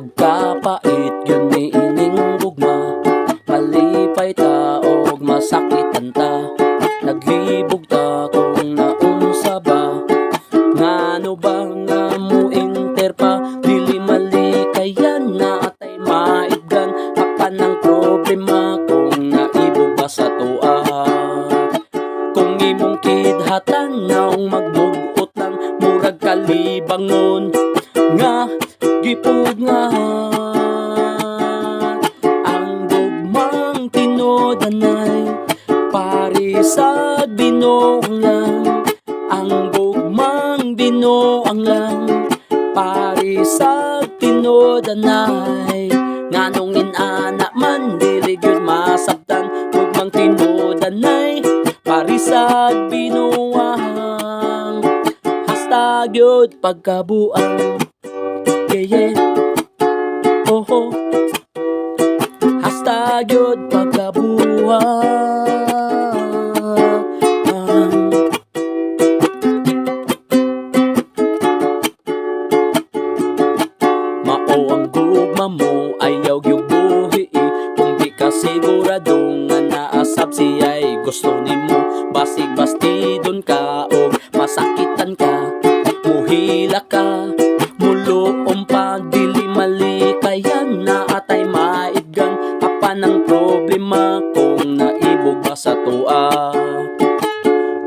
Pagkapait yun ni ining gugma, malipay ta og masakitan ta. Naglibog ta kung naunsa ba, ngano ba nga mo interpa. Dili malikayan na atay maibgan, apan ang problema kung naibog ba sa tua. Kung imong kidhatan naong magbugot lang, murag kalibangon nga gipugngan. Ang gugmang tinodanay parisag binuang lang. Ang gugmang binuang lang parisag tinodanay. Nganong inana man dili gyud masabtan, gugmang tinodanay parisag binuang. Hasta gyud pagkabuang, yeah, yeah, oh, oh. Hasta gyud pagkabuang. Mao ang gugma mo, ayaw gyud buhi. Kung di ka sigurado nga naasab siya'y gusto nimo, basig bastidon ka o masakitan ka, muhila ka, muluom pa. Dili malikayan na atay maibgan, apan ang problema kung naibog ba sa tua.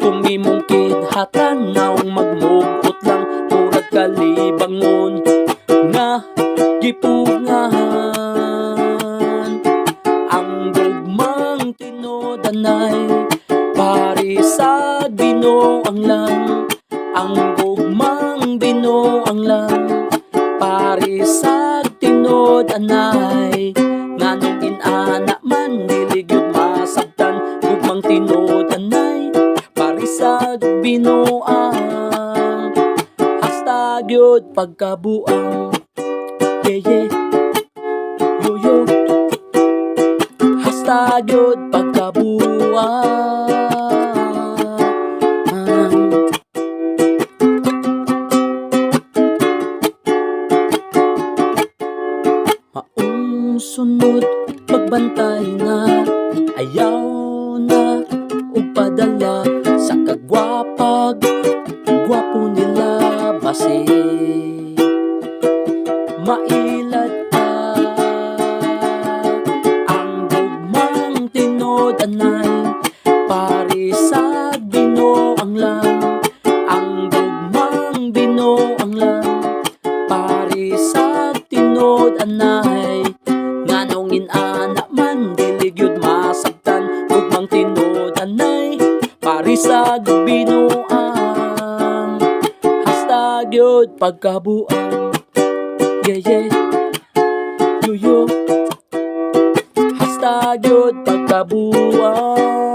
Kung imong kidhatan naong magmugot lang, murag kalibangon nga gipugngan. Ang gugmang tinodanay parisag binuang lang. Ang gugmang binuang lang parisag tinodanay. Nganong inana man dili gyud masabtan, gugmang tinodanay parisag binuang. Hasta gyud pagkabuang, yeah, yeah, yo, yo. Hasta gyud pagkabuang. Maong sunod pagbantay na, ayaw na ug padala sa kagwapag gwapo nila. Basig mailad ka, ang gugmang tinodanay parisag binuang lang. Ang gugmang binuang lang parisag tinodanay. Nganong inana man dili gyud masabtan, gugmang tinodanay parisag binuang. Hasta gyud pagkabuang, yeah, yeah, yo, yo. Hasta gyud pagkabuang.